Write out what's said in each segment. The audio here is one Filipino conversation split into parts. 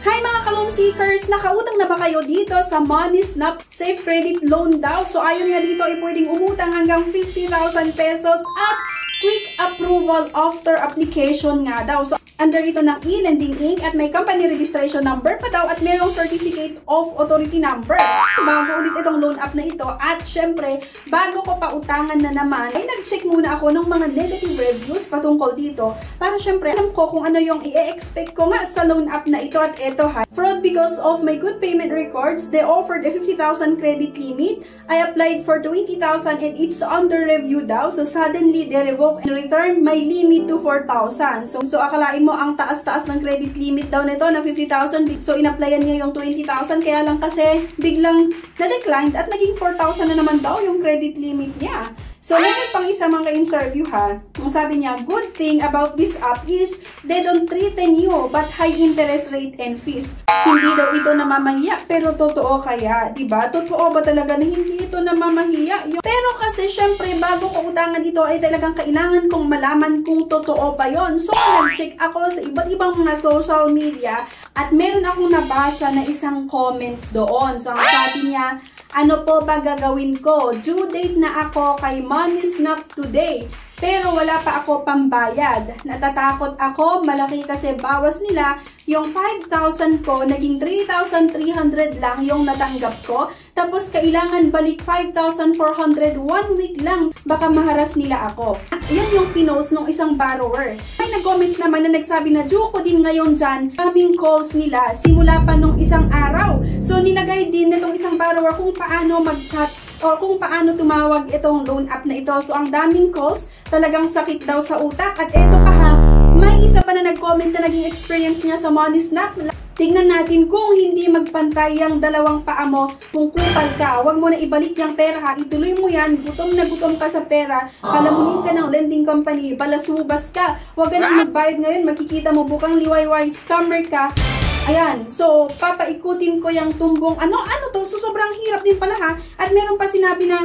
Hi mga ka-loan seekers! Nakautang na ba kayo dito sa Money Snap Safe Credit Loan daw? So ayon nga dito ay pwedeng umutang hanggang 50,000 pesos at quick approval after application nga daw. So under ito ng e-lending Inc. at may company registration number pa daw at mayroong certificate of authority number. Bago ulit itong loan app na ito at syempre bago ko pa utangan na naman ay nag-check muna ako ng mga negative reviews patungkol dito para syempre alam ko kung ano yung i-expect ko nga sa loan app na ito. At ito ha, fraud because of my good payment records. They offered a 50,000 credit limit. I applied for 20,000 and it's under review daw. So suddenly they revoked and returned my limit to 4,000. So akalain mo ang taas-taas ng credit limit daw nito na 50,000. So in-applyan niya yung 20,000 kaya lang kasi biglang na-declined at naging 4,000 na naman daw yung credit limit niya. So, meron pang isa mga ka-interview ha. Ang sabi niya, good thing about this app is they don't threaten you but high interest rate and fees. Hindi daw ito namamahiya, pero totoo kaya? Diba? Totoo ba talaga na hindi ito namamahiya? Pero kasi syempre, bago ko utangan ito ay talagang kailangan kong malaman kung totoo ba yon. So, nag-check ako sa iba't ibang mga social media at meron akong nabasa na isang comments doon. So, ang sabi niya, ano po ba gagawin ko? Due date na ako kay Money Snap today. Pero wala pa ako pambayad. Natatakot ako, malaki kasi bawas nila. Yung 5,000 ko, naging 3,300 lang yung natanggap ko. Tapos kailangan balik 5,400 1 week lang. Baka maharas nila ako. Yan yung pinost ng isang borrower. May nag-comments naman na nagsabi na due ko din ngayon dyan. Kaming calls nila simula pa nung isang araw. So nilagay din na itong isang borrower kung paano mag-chat o kung paano tumawag itong loan app na ito. So ang daming calls, talagang sakit daw sa utak. At eto pa ha, may isa pa na nag-comment na naging experience niya sa Money Snap. Tingnan natin kung hindi magpantay ang dalawang paa mo, kung kupal ka, huwag mo na ibalik yung pera ha, ituloy mo yan, gutom na gutom ka sa pera, palamunin ka ng lending company, balasubas ka, huwag ka na magbayad ngayon, makikita mo bukang liwayway, scammer ka. Ayan, so papaikutin ko yung tumbong, ano to, so sobrang hirap din pala ha, at meron pa sinabi na,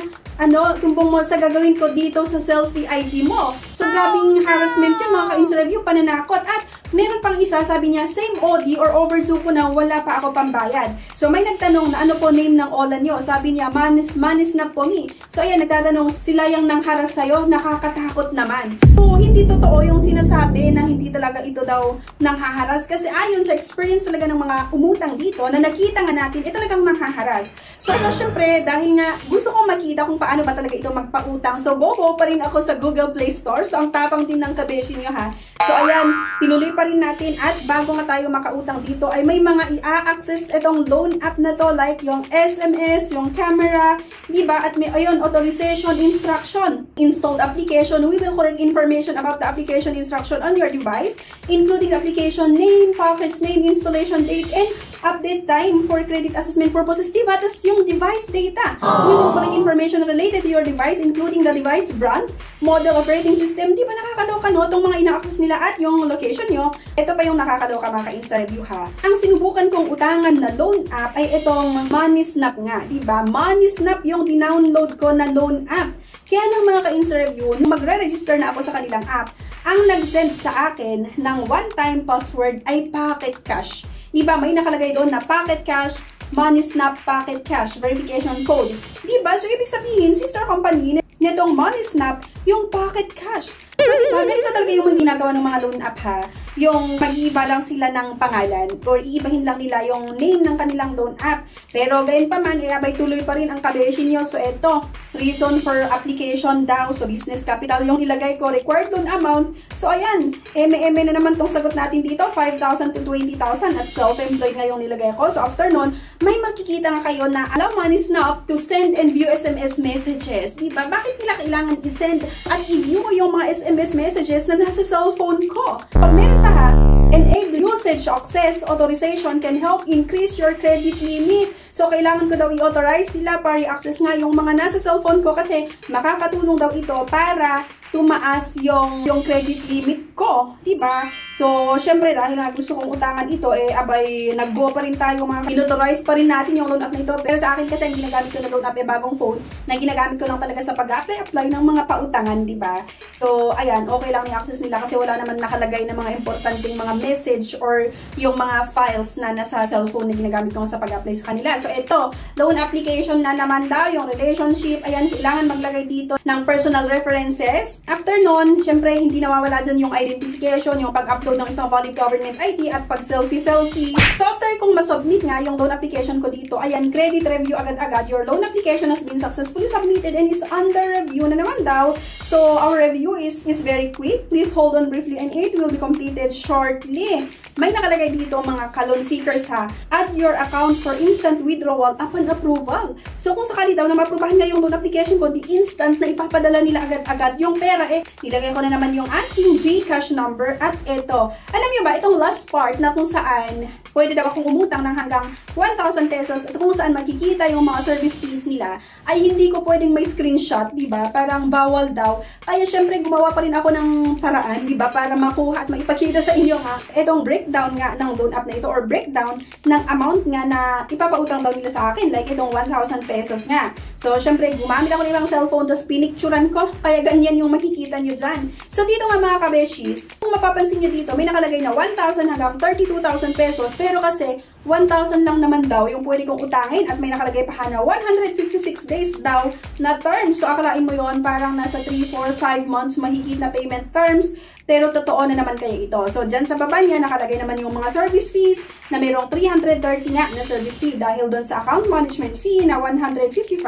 tumbong mo sa gagawin ko dito sa selfie ID mo. So grabing harassment yung mga ka-interview, pananakot, at meron pang isa, sabi niya, same OD or overdue ko na wala pa ako pambayad. So may nagtanong na ano po name ng OLA nyo, sabi niya, Money Snap po me. So ayan, nagtatanong, sila yung nangharas sa'yo, nakakatakot naman. So hindi totoo yung sinasabi na hindi talaga ito daw nanghaharas, kasi ayon sa experience talaga ng mga umutang dito, na nakita nga natin, ito talagang nanghaharas. So ito syempre, dahil nga gusto kong makita kung paano ba talaga ito magpautang, so bobo pa rin ako sa Google Play Store, so ang tapang din ng kabeshi nyo ha. So ayan, tinuloy pa rin natin, at bago nga tayo makautang dito ay may mga i-access itong loan app na to, like yung SMS, yung camera, diba? At may ayun, authorization, instruction, installed application. We will collect information about the application instruction on your device, including the application name, package name, installation date, and update time for credit assessment purposes, diba? Tapos yung device data. We will collect information related to your device, including the device brand, model, operating system. Diba nakakaloka no? Itong mga ina-access nila at yung location nyo. Ito pa yung nakakaloka mga ka-interview ha. Ang sinubukan kong utangan na loan app ay itong Money Snap nga. Diba? Money Snap yung dinownload ko na loan app. Kaya ng mga ka-interview, magre-register na ako sa kanilang app, ang nag-send sa akin ng one-time password ay Pocket Cash. Diba? May nakalagay doon na Pocket Cash, Money Snap Pocket Cash, verification code. Diba? So, ibig sabihin, sister company nitong Money Snap, yung Pocket Cash. So, diba? Ganito talaga yung ginagawa ng mga loan app ha. Yung mag-iiba lang sila ng pangalan or iibahin lang nila yung name ng kanilang loan app. Pero gayon pa man, iabay tuloy pa rin ang kabeshi nyo. So, ito, reason for application daw. So, business capital yung ilagay ko, required loan amount. So, ayan, eme na naman tong sagot natin dito, 5,000 to 20,000 at self-employed nga yung nilagay ko. So, after nun, may makikita nga kayo na allow Money Snap to send and view SMS messages. Diba? Bakit nila kailangan i-send at i-view yung mga SMS messages na nasa cellphone ko? Pag meron pa ha, enable usage access authorization can help increase your credit limit. So, kailangan ko daw i-authorize sila para i-access nga yung mga nasa cellphone ko kasi makakatulong daw ito para tumaas yung credit limit ko, diba? So, syempre, dahil nga gusto kong utangan ito, abay, nag-go pa rin tayo, mga inauthorize pa rin natin yung loan app na ito. Pero sa akin kasi, ang ginagamit ko na loan app bagong phone, na ginagamit ko lang talaga sa pag-apply ng mga pautangan, diba? So, ayan, okay lang yung access nila kasi wala naman nakalagay na mga importanteng mga message or yung mga files na nasa cellphone na ginagamit ko sa pag-apply sa kanila. So, ito, loan application na naman daw, yung relationship, ayan, kailangan maglagay dito ng personal references. After nun, syempre, hindi nawawala dyan yung identification, yung pag-upload ng isang valid government ID at pag-selfie-selfie. So, after kong masubmit nga yung loan application ko dito, ayan, credit review agad-agad. Your loan application has been successfully submitted and is under review na naman daw. So, our review is very quick. Please hold on briefly and it will be completed shortly. May nakalagay dito mga ka-loan seekers ha. Add your account for instant withdrawal upon approval. So, kung sakali daw na ma-approvehan nga yung loan application ko, di instant na ipapadala nila agad-agad yung pera. Nilagay ko na naman yung aking GCash number at ito. Alam niyo ba, itong last part na kung saan pwede daw akong umutang ng hanggang 1,000 pesos at kung saan makikita yung mga service fees nila, ay hindi ko pwedeng may screenshot, diba? Parang bawal daw. Kaya syempre gumawa pa rin ako ng paraan, diba? Para makuha at maipakita sa inyo nga, itong breakdown nga ng loan app na ito or breakdown ng amount nga na ipapautang daw nila sa akin, like itong 1,000 pesos nga. So, syempre, gumamit ako ng cellphone, tapos pinicturan ko, kaya ganyan yung makikita nyo dyan. So, dito nga mga kabeshis, kung mapapansin nyo dito, may nakalagay na 1,000 hanggang 32,000 pesos, pero kasi 1,000 lang naman daw yung pwede kong utangin at may nakalagay pa na 156 days daw na term. So, akalain mo yon parang nasa 3, 4, 5 months mahigit na payment terms. Pero totoo na naman kaya ito. So, dyan sa baba niya, nakalagay naman yung mga service fees na mayroong 330 nga na service fee dahil doon sa account management fee na 155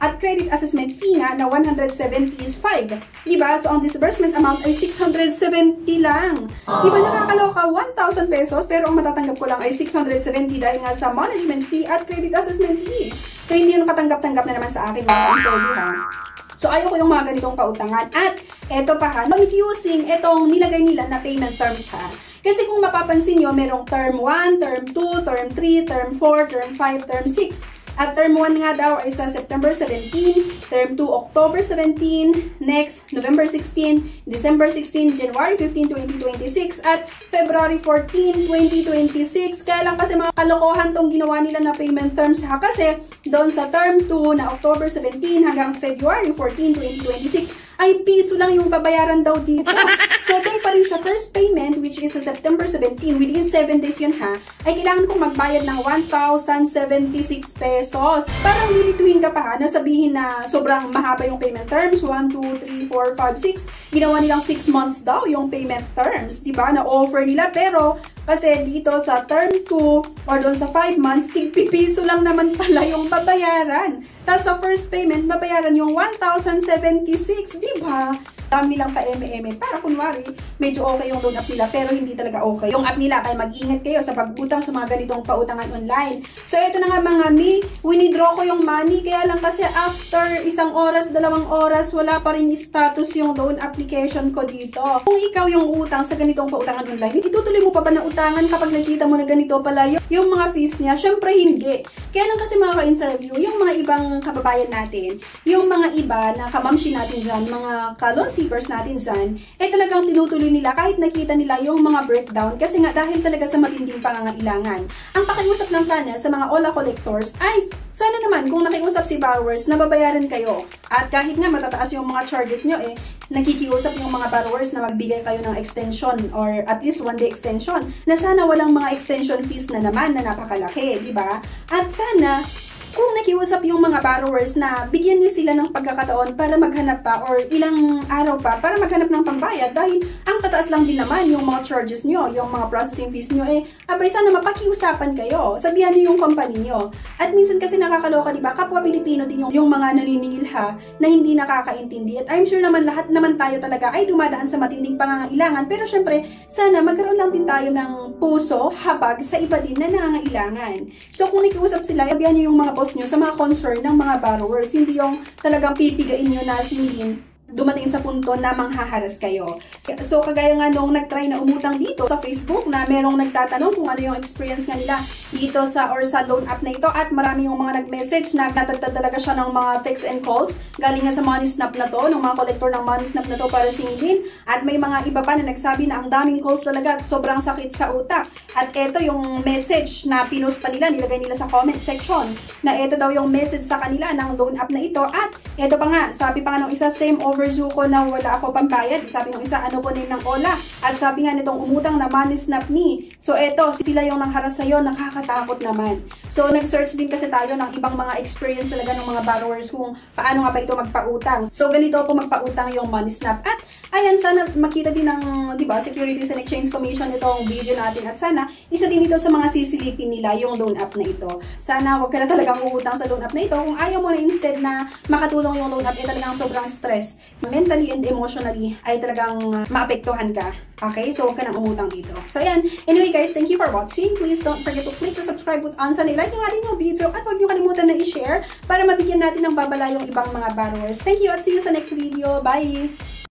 at credit assessment fee nga na 175. Diba? So, ang disbursement amount ay 670 lang. Diba nakakaloka? 1,000 pesos pero ang matatanggap ko lang ay 670 dahil nga sa management fee at credit assessment fee. So, hindi yung katanggap-tanggap na naman sa akin mga konsolyo ha. So, ayaw ko yung mga ganitong pautangan. At, eto pa ha, confusing itong nilagay nila na payment terms ha. Kasi kung mapapansin nyo, merong term 1, term 2, term 3, term 4, term 5, term 6. At term 1 nga daw ay sa September 17, term 2, October 17, next, November 16, December 16, January 15, 2026, at February 14, 2026. Kaya lang kasi mga kalokohan tong ginawa nila na payment terms ha. Kasi doon sa term 2 na October 17 hanggang February 14, 2026, ay piso lang yung babayaran daw dito. So, doon pa rin sa first payment, which is sa September 17, within 7 days yun ha, ay kailangan kong magbayad ng 1,076 pesos. Parang lilituhin ka pa ha, na sabihin na sobrang mahaba yung payment terms, 1, 2, 3, 4, 5, 6. Ginawa nilang 6 months daw yung payment terms, diba? Na offer nila, pero kasi dito sa term 2 or doon sa 5 months, tigpipiso lang naman pala yung babayaran. Tapos sa first payment, babayaran yung 1,076, diba? Dami lang pa eme-eme para kunwari medyo okay yung loan app nila pero hindi talaga okay yung app nila. Kaya mag-ingat kayo sa pag-utang sa mga ganitong pautangan online. So ito na nga mga mi, winidraw ko yung money kaya lang kasi after 1 oras, 2 oras wala pa rin status yung loan application ko dito. Kung ikaw yung utang sa ganitong pautangan online, itutuloy mo pa ba na utangan kapag nakita mo na ganito pala yung mga fees niya? Syempre hindi. Kaya lang kasi mga ka-interview, yung mga ibang kababayan natin, yung mga iba na kamamshi natin dyan, mga ka-loan seekers natin dyan, eh talagang tinutuloy nila kahit nakita nila yung mga breakdown kasi nga dahil talaga sa matinding pangangailangan. Ang pakiusap lang sana sa mga OLA collectors ay sana naman kung nakiusap si borrowers na babayaran kayo at kahit nga matataas yung mga charges nyo nakikiusap yung mga borrowers na magbigay kayo ng extension or at least 1-day extension na sana walang mga extension fees na naman na napakalaki, di ba? At sana kung nakiusap yung mga borrowers na bigyan nyo sila ng pagkakataon para maghanap pa or ilang araw pa para maghanap ng pambayad dahil ang tataas lang din naman yung mga charges nyo, yung mga processing fees nyo abay sana mapakiusapan kayo, sabihan nyo yung company nyo. At minsan kasi nakakaloka, diba, kapwa Pilipino din yung mga naniningil ha, na hindi nakakaintindi. At I'm sure naman lahat naman tayo talaga ay dumadaan sa matinding pangangailangan pero syempre sana magkaroon lang din tayo ng puso, habag sa iba din na nangangailangan. So kung nakiusap sila, sabihan nyo yung mga boss nyo sa mga concern ng mga borrowers, hindi yung talagang pipigain nyo na singilin dumating sa punto na manghaharas kayo. So, kagaya nga nung nag-try na umutang dito sa Facebook na merong nagtatanong kung ano yung experience nga nila dito sa loan app na ito at marami yung mga nag-message na natatad talaga siya ng mga texts and calls galing nga sa Money Snap na to, ng mga collector ng Money Snap na to para singilin. At may mga iba pa na nagsabi na ang daming calls talaga at sobrang sakit sa utak. At ito yung message na pinost pa nila, nilagay nila sa comment section na ito daw yung message sa kanila ng loan app na ito. At ito pa nga, sabi pa nga nung isa, same overdue ko na wala ako pambayad. Sabi nung isa, ano po name ng Ola. At sabi nga nitong umutang na Money Snap me. So eto, sila yung nangharas sa'yo, nakakatakot naman. So nag-search din kasi tayo ng ibang mga experience talaga ng mga borrowers kung paano nga ba ito magpautang. So ganito po magpautang yung Money Snap. At ayan, sana makita din ng, di ba, Securities and Exchange Commission itong video natin. At sana, isa din ito sa mga sisilipin nila yung loan app na ito. Sana wag ka na talagang uutang sa loan app na ito. Kung ayaw mo na instead na makatulong yung loan app, talagang sobrang stress, mentally and emotionally, ay talagang maapektuhan ka. Okay? So, huwag ka nang umutang dito. So, ayan. Anyway, guys, thank you for watching. Please don't forget to click the subscribe button, like yung ating video, at huwag nyo kalimutan na i-share para mabigyan natin ng babala yung ibang mga borrowers. Thank you at see you sa next video. Bye!